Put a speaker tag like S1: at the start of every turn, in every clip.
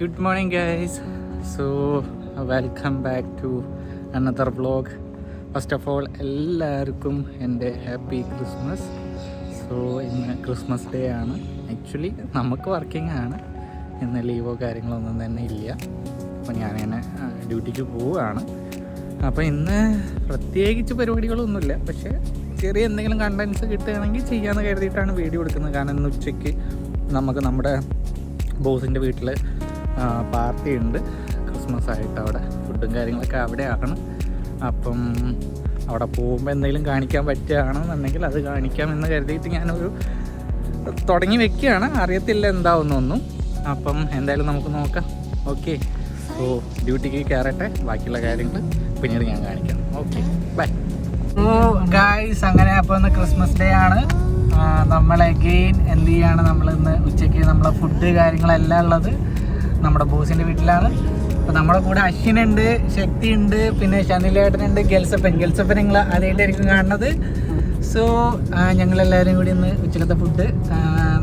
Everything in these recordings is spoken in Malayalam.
S1: Good morning guys. So welcome back to another vlog. First of all എല്ലാവർക്കും എൻ്റെ ഹാപ്പി ക്രിസ്മസ്. സോ ഇന്ന് ക്രിസ്മസ് ഡേ ആണ്. ആക്ച്വലി നമുക്ക് വർക്കിംഗ് ആണ്, ഇന്ന് ലീവോ കാര്യങ്ങളൊന്നും തന്നെ ഇല്ല. അപ്പോൾ ഞാനിങ്ങനെ ഡ്യൂട്ടിക്ക് പോവുകയാണ്. അപ്പോൾ ഇന്ന് പ്രത്യേകിച്ച് പരിപാടികളൊന്നുമില്ല, പക്ഷേ ചെറിയ എന്തെങ്കിലും കണ്ടൻസ് കിട്ടുകയാണെങ്കിൽ ചെയ്യാമെന്ന് കരുതിയിട്ടാണ് വീഡിയോ എടുക്കുന്നത്. കാരണം ഇന്ന് ഉച്ചയ്ക്ക് നമുക്ക് നമ്മുടെ ബോസിൻ്റെ വീട്ടിൽ പാർട്ടി ഉണ്ട്, ക്രിസ്മസ് ആയിട്ട്. അവിടെ ഫുഡും കാര്യങ്ങളൊക്കെ അവിടെയാണ്. അപ്പം അവിടെ പോകുമ്പോൾ എന്തെങ്കിലും കാണിക്കാൻ പറ്റുകയാണെന്നുണ്ടെങ്കിൽ അത് കാണിക്കാമെന്ന് കരുതിയിട്ട് ഞാനൊരു തുടങ്ങി വെക്കുകയാണ്. അറിയത്തില്ല എന്താവുന്നൊന്നും. അപ്പം എന്തായാലും നമുക്ക് നോക്കാം. ഓക്കെ, സോ ഡ്യൂട്ടിക്ക് കയറട്ടെ, ബാക്കിയുള്ള കാര്യങ്ങൾ പിന്നീട് ഞാൻ കാണിക്കാം. Okay, by. ഓ ഗായ്സ്, അങ്ങനെ അപ്പോൾ ഇന്ന് ക്രിസ്മസ് ഡേ ആണ്. നമ്മൾ അഗെയിൻ എന്ത് ചെയ്യാണ്, നമ്മളിന്ന് ഉച്ചയ്ക്ക് നമ്മളെ ഫുഡ് കാര്യങ്ങളെല്ലാം ഉള്ളത് നമ്മുടെ ബോസിൻ്റെ വീട്ടിലാണ്. അപ്പോൾ നമ്മുടെ കൂടെ അശ്വിനുണ്ട്, ശക്തി ഉണ്ട്, പിന്നെ ഷനിലേട്ടനുണ്ട്, ഗൽസപ്പൻ നിങ്ങൾ ആദ്യമായിട്ടായിരിക്കും കാണുന്നത്. സോ ഞങ്ങളെല്ലാവരും കൂടി ഇന്ന് ഉച്ചക്കത്തെ ഫുഡ്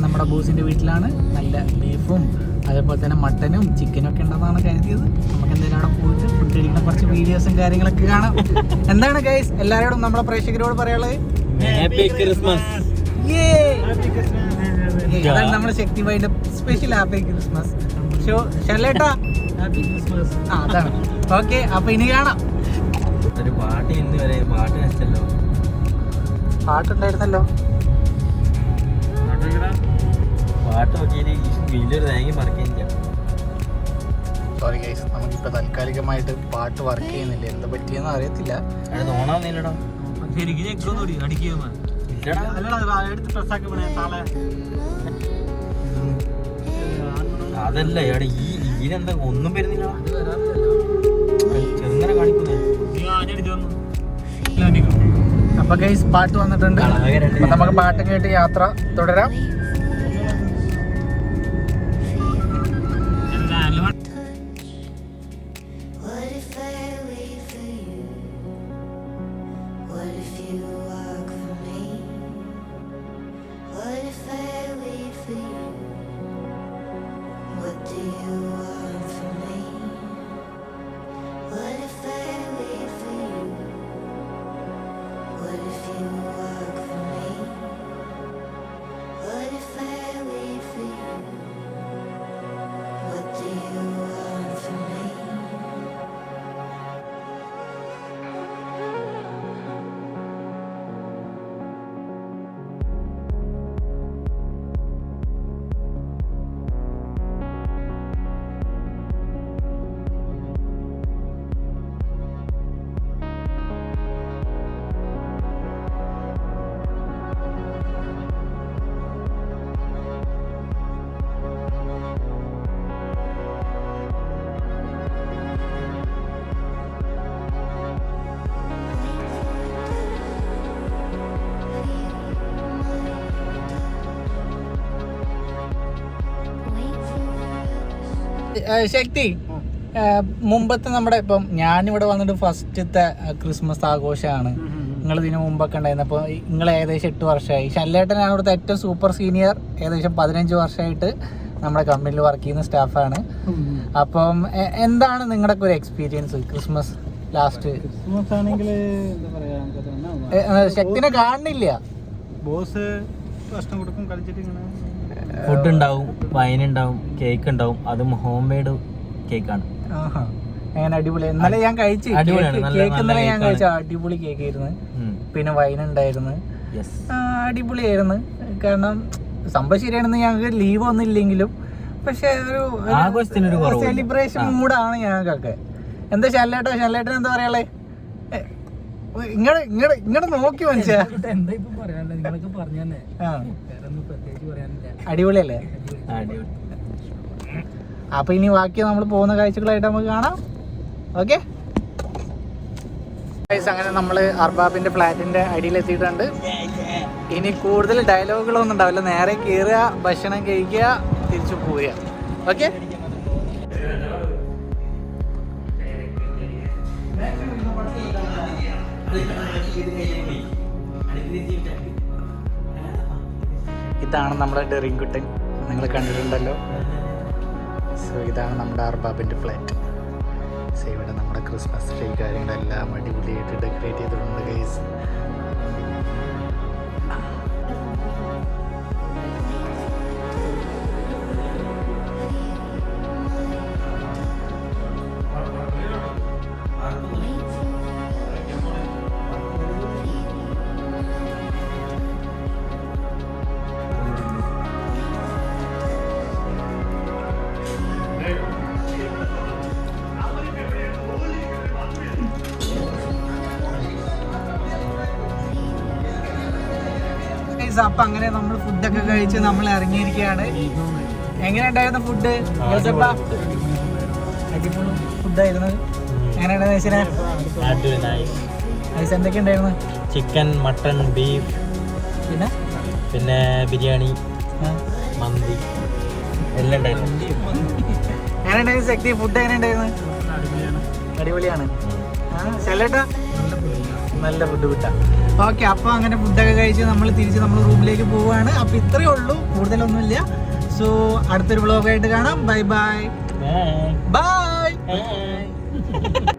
S1: നമ്മുടെ ബോസിൻ്റെ വീട്ടിലാണ്. നല്ല ബീഫും അതേപോലെ തന്നെ മട്ടനും ചിക്കനും ഒക്കെ ഉണ്ടെന്നാണ് കരുതിയത്. നമുക്ക് എന്തായാലും അവിടെ പോയിട്ട് ഫുഡ് കഴിക്കുന്ന കുറച്ച് വീഡിയോസും കാര്യങ്ങളൊക്കെ കാണാം. എന്താണ് ഗൈസ് എല്ലാവരോടും നമ്മുടെ പ്രേക്ഷകരോട് പറയാനുള്ളത്?
S2: Happy Christmas.
S1: അതാണ് നമ്മുടെ ശക്തിഭായിന്റെ സ്പെഷ്യൽ ഹാപ്പി ക്രിസ്മസ്. ഷോ ഷെല്ലേട്ടാ ഹാപ്പി ക്രിസ്മസ്. അതാണ്. ഓക്കെ, അപ്പൊ ഇനി കാണാം.
S2: ഒരു പാട്ട് ഇന്ന് വരെ പാട്ടുണ്ടായിരുന്നല്ലോ. പാട്ട് നോക്കിയാൽ വലിയൊരു തേങ്ങ മറക്കില്ല.
S1: സോറി ഗൈസ്, നമുക്കിപ്പോ താൽക്കാലികമായിട്ട് പാട്ട് വർക്ക് ചെയ്യുന്നില്ല. എന്താ പറ്റിയെന്ന് അറിയത്തില്ല.
S2: തോന്നാന്നില്ലടാ, അതല്ല എവിടെ ഇതിനെന്താ ഒന്നും വരുന്നില്ല. ചെറുങ്ങനെ കാണിക്കുന്നേ.
S1: അപ്പൊ ഗൈസ് പാട്ട് വന്നിട്ടുണ്ട്. നമുക്ക് പാട്ട് കേട്ട് യാത്ര തുടരാം. ശക്തി, മുമ്പത്തെ നമ്മുടെ ഇപ്പം ഞാനിവിടെ വന്നിട്ട് ഫസ്റ്റത്തെ ക്രിസ്മസ് ആഘോഷമാണ്. നിങ്ങൾ ഇതിനു മുമ്പൊക്കെ ഉണ്ടായിരുന്നു. അപ്പോൾ നിങ്ങൾ ഏകദേശം 8 വർഷമായി. ഷല്ലേട്ടനാണ് ഇവിടുത്തെ ഏറ്റവും സൂപ്പർ സീനിയർ. ഏകദേശം 15 വർഷമായിട്ട് നമ്മുടെ കമ്പനിയിൽ വർക്ക് ചെയ്യുന്ന സ്റ്റാഫാണ്. അപ്പം എന്താണ് നിങ്ങളുടെയൊക്കെ ഒരു എക്സ്പീരിയൻസ് ക്രിസ്മസ് ലാസ്റ്റ്?
S3: ക്രിസ്മസ് ആണെങ്കിൽ എന്താ പറയാ,
S1: ശക്തിനെ കാണുന്നില്ല.
S3: ബോസ് ഭക്ഷണം കൊടുക്കും, കളിച്ചിട്ട് ഇങ്ങനെ
S2: ഫുഡ് ഉണ്ടാവും, വൈൻ ഉണ്ടാവും, കേക്ക് ഉണ്ടാവും. അതും ഹോം മെയ്ഡ് കേക്കാണ്.
S1: അങ്ങനെ അടിപൊളി. ഇന്നലെ ഞാൻ കഴിച്ചു കേക്ക്. ഇന്നലെ ഞാൻ കഴിച്ച അടിപൊളി കേക്ക് ആയിരുന്നു. പിന്നെ വൈൻ ഉണ്ടായിരുന്നു, അടിപൊളിയായിരുന്നു. കാരണം സംഭവം ശരിയാണെന്ന് ഞങ്ങൾക്ക് ലീവ് ഒന്നും ഇല്ലെങ്കിലും പക്ഷെ ഒരു സെലിബ്രേഷൻ മൂഡാണ് ഞങ്ങൾക്കൊക്കെ. എന്താ ഷല്ലേട്ടൻ എന്താ പറയാളേ? ഇങ്ങോട്ട് നോക്കി മനസ്സിലാ. അടിപൊളിയല്ലേ? അപ്പൊ ഇനി ബാക്കി നമ്മൾ പോകുന്ന കാഴ്ചകളായിട്ട് നമുക്ക് കാണാം. ഓക്കെ, അങ്ങനെ നമ്മൾ അർബാബിന്റെ ഫ്ലാറ്റിന്റെ അടിയിലെത്തിയിട്ടുണ്ട്. ഇനി കൂടുതൽ ഡയലോഗുകളൊന്നും ഉണ്ടാവില്ല. നേരെ കയറുക, ഭക്ഷണം കഴിക്കുക, തിരിച്ചു പോവുക. ഓക്കെ, ഇതാണ് നമ്മുടെ ഡെറിങ്കുട്ടൻ. നിങ്ങൾ കണ്ടിട്ടുണ്ടല്ലോ. സോ ഇതാണ് നമ്മുടെ അർബാബിൻ്റെ ഫ്ലാറ്റ്. സോ ഇവിടെ നമ്മുടെ ക്രിസ്മസ് ട്രീ കാര്യങ്ങളെല്ലാം അടിപൊളിയായിട്ട് ഡെക്കറേറ്റ് ചെയ്തിട്ടുണ്ട് ഗൈസ്.
S4: അപ്പൊ അങ്ങനെ നമ്മൾ ഫുഡൊക്കെ കഴിച്ച് നമ്മൾ ഇറങ്ങിയിരിക്കുകയാണ്. എങ്ങനെ ഉണ്ടായിരുന്നു ഫുഡ്? അടിപൊളി ഫുഡായിരുന്നു. എങ്ങനെയുണ്ടായിരുന്നു? എന്തൊക്കെ ഉണ്ടായിരുന്നു?
S2: ചിക്കൻ, മട്ടൺ, ബീഫ്, പിന്നെ ബിരിയാണി, മന്തി എല്ലാം ഉണ്ടായിരുന്നു.
S4: എങ്ങനെയുണ്ടായിരുന്നു ശക്തി? ഫുഡ് എങ്ങനെയുണ്ടായിരുന്നു? അടിപൊളിയാണ്. ചെല്ലേട്ടാ നല്ല ഫുഡ് കിട്ടാം. ഓക്കെ, അപ്പോൾ അങ്ങനെ ഫുഡൊക്കെ കഴിച്ച് നമ്മൾ തിരിച്ച് നമ്മൾ റൂമിലേക്ക് പോവുകയാണ്. അപ്പോൾ ഇത്രയേ ഉള്ളൂ, കൂടുതലൊന്നുമില്ല. സോ അടുത്തൊരു വ്ളോഗായിട്ട് കാണാം. Bye bye.
S2: Bye.
S4: ബൈ.